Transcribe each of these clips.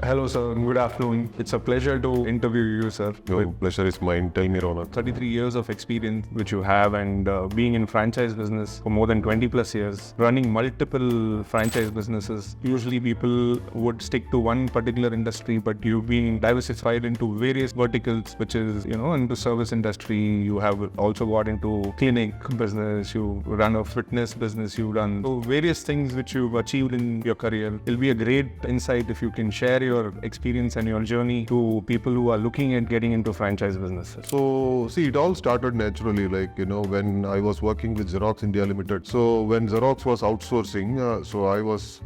Hello, sir. Good afternoon. It's a pleasure to interview you, sir. Your pleasure is mine. Tell me, Ronak. 33 years of experience which you have, and being in franchise business for more than 20 plus years, running multiple franchise businesses. Usually people would stick to one particular industry, but you've been diversified into various verticals, which is, into service industry. You have also got into clinic business. You run a fitness business. You run so various things which you've achieved in your career. It'll be a great insight if you can share your experience and your journey to people who are looking at getting into franchise businesses. So, see, it all started naturally, when I was working with Xerox India Limited. So, when Xerox was outsourcing, so I was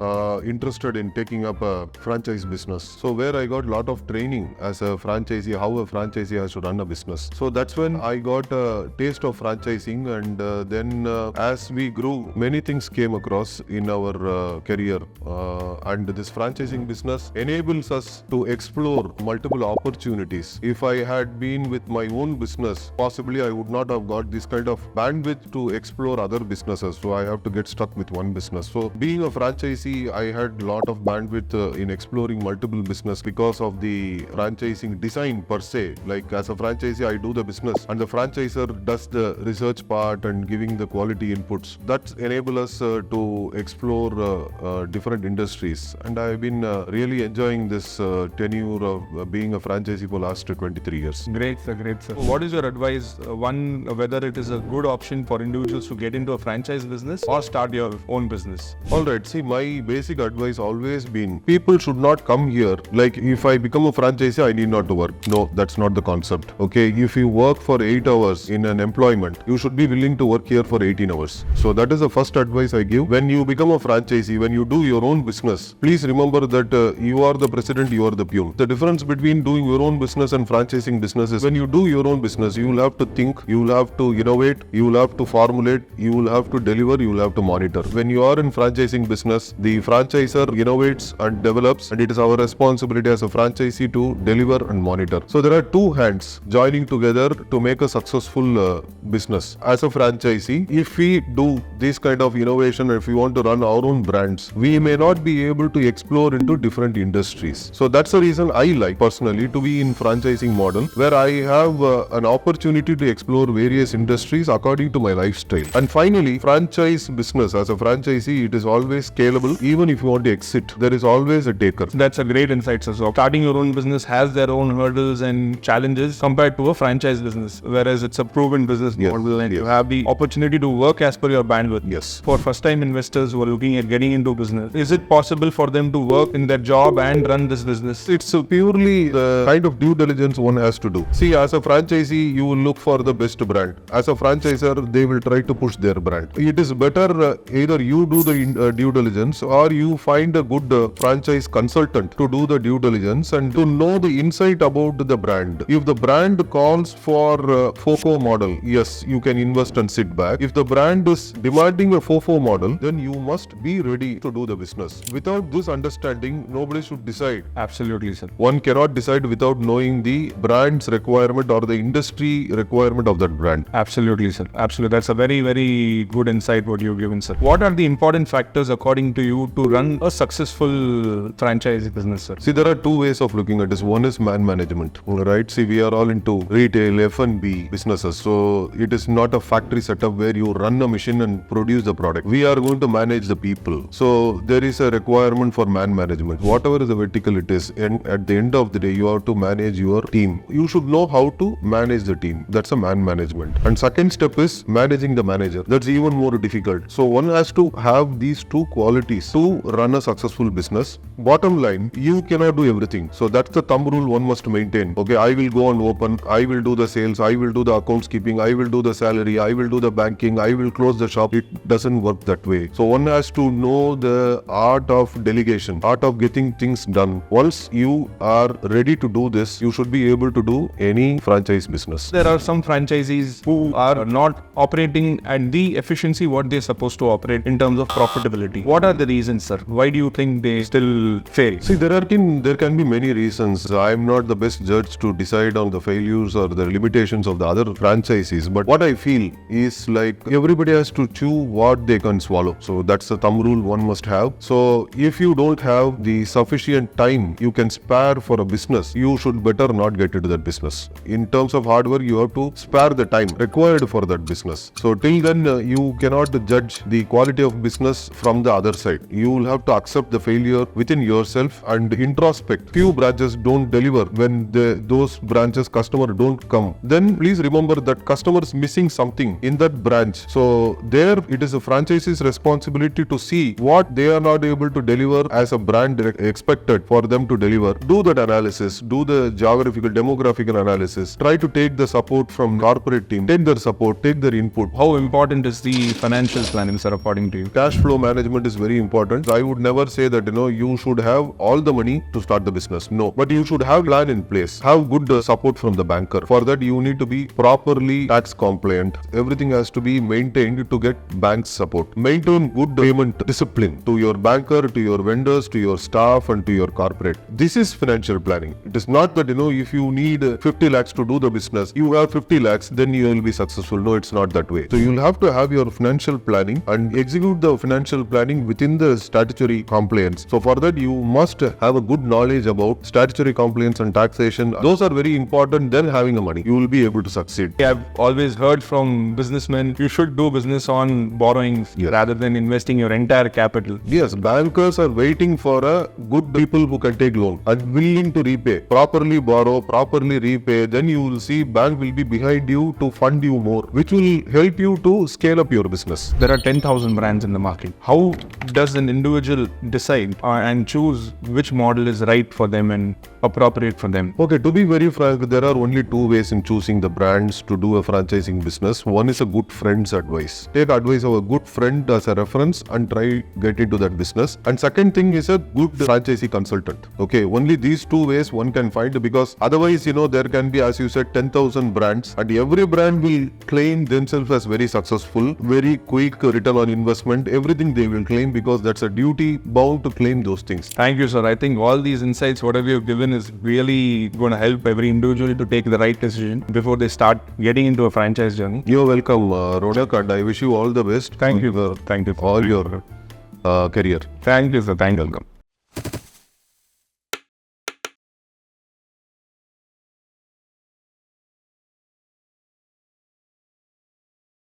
interested in taking up a franchise business. So, where I got a lot of training as a franchisee, how a franchisee has to run a business. So, that's when I got a taste of franchising, and then as we grew, many things came across in our career. And this franchising business enables us to explore multiple opportunities. If I had been with my own business, possibly I would not have got this kind of bandwidth to explore other businesses. So I have to get stuck with one business. So being a franchisee, I had a lot of bandwidth in exploring multiple business because of the franchising design per se. Like as a franchisee, I do the business and the franchisor does the research part and giving the quality inputs. That enable us to explore different industries. And I've been really enjoying this tenure of being a franchisee for last 23 years. Great, sir. Great, sir. What is your advice? One, whether it is a good option for individuals to get into a franchise business or start your own business? Alright, see, my basic advice always been, people should not come here like if I become a franchisee, I need not to work. No, that's not the concept. Okay, if you work for 8 hours in an employment, you should be willing to work here for 18 hours. So that is the first advice I give. When you become a franchisee, when you do your own business, please remember that you are the president, you are the peon. The difference between doing your own business and franchising business is when you do your own business, you will have to think, you will have to innovate, you will have to formulate, you will have to deliver, you will have to monitor. When you are in franchising business, the franchisor innovates and develops, and it is our responsibility as a franchisee to deliver and monitor. So there are two hands joining together to make a successful business. As a franchisee, if we do this kind of innovation, if we want to run our own brands, we may not be able to explore into different industries. So that's the reason I like personally to be in franchising model, where I have an opportunity to explore various industries according to my lifestyle. And finally, franchise business as a franchisee, it is always scalable. Even if you want to exit, there is always a taker. That's a great insight, sir. So starting your own business has their own hurdles and challenges compared to a franchise business, whereas it's a proven business model and you have the opportunity to work as per your bandwidth. Yes. For first-time investors who are looking at getting into business, is it possible for them to work in their job and run this business? It's purely the kind of due diligence one has to do. See, as a franchisee, you will look for the best brand. As a franchisor, they will try to push their brand. It is better either you do the due diligence or you find a good franchise consultant to do the due diligence and to know the insight about the brand. If the brand calls for FOFO model, yes, you can invest and sit back. If the brand is demanding a FOFO model, then you must be ready to do the business. Without this understanding, nobody should decide. Absolutely, sir. One cannot decide without knowing the brand's requirement or the industry requirement of that brand. Absolutely, sir. Absolutely. That's a very, very good insight what you've given, sir. What are the important factors according to you to run a successful franchise business, sir? See, there are two ways of looking at this. One is man management, right? See, we are all into retail, F&B businesses. So it is not a factory setup where you run a machine and produce the product. We are going to manage the people. So there is a requirement for man management. Whatever is the vertical it is, and at the end of the day, you have to manage your team. You should know how to manage the team. That's a man management. And second step is managing the manager. That's even more difficult. So one has to have these two qualities to run a successful business. Bottom line, you cannot do everything. So that's the thumb rule one must maintain. Okay, I will go and open, I will do the sales, I will do the accounts keeping, I will do the salary, I will do the banking, I will close the shop. It doesn't work that way. So one has to know the art of delegation, art of getting things done. Once you are ready to do this, you should be able to do any franchise business. There are some franchisees who are not operating at the efficiency what they're supposed to operate in terms of profitability. What are the reasons, sir? Why do you think they still fail? See, there can be many reasons. I'm not the best judge to decide on the failures or the limitations of the other franchisees. But what I feel is like everybody has to chew what they can swallow. So that's the thumb rule one must have. So if you don't have the sufficient and time you can spare for a business, you should better not get into that business. In terms of hard work, you have to spare the time required for that business. So till then, you cannot judge the quality of business from the other side. You will have to accept the failure within yourself and introspect. Few branches don't deliver when those branches customer don't come. Then please remember that customer is missing something in that branch. So there it is a franchisee's responsibility to see what they are not able to deliver as a brand expected for them to deliver. Do that analysis, do the geographical, demographical analysis. Try to take the support from corporate team. Take their support, take their input. How important is the financial planning, sir, according to you? Cash flow management is very important. I would never say that you should have all the money to start the business. No, but you should have plan in place. Have good support from the banker. For that, you need to be properly tax compliant. Everything has to be maintained to get bank's support. Maintain good payment discipline to your banker, to your vendors, to your staff, and to your corporate. This is financial planning. It is not that if you need 50 lakhs to do the business, you have 50 lakhs, then you will be successful. No, it's not that way. So you'll have to have your financial planning and execute the financial planning within the statutory compliance. So for that, you must have a good knowledge about statutory compliance and taxation. Those are very important than having the money. You will be able to succeed. I've always heard from businessmen, you should do business on borrowings rather than investing your entire capital. Yes, bankers are waiting for a good people who can take loan and willing to repay. Properly borrow, properly repay, then you will see bank will be behind you to fund you more, which will help you to scale up your business. There are 10,000 brands in the market. How does an individual decide and choose which model is right for them and appropriate for them? Okay, to be very frank, there are only two ways in choosing the brands to do a franchising business. One is a good friend's advice. Take advice of a good friend as a reference and try get into that business. And second thing is a good franchisee consultant. Okay, only these two ways one can find, because otherwise, there can be, as you said, 10,000 brands and every brand will claim themselves as very successful, very quick return on investment, everything they will claim, because that's a duty bound to claim those things. Thank you, sir. I think all these insights, whatever you've given, is really going to help every individual to take the right decision before they start getting into a franchise journey. You're welcome, Ronak, and I wish you all the best. Thank you, sir. Thank you for all your career. Thank you, sir. Thank you. Welcome.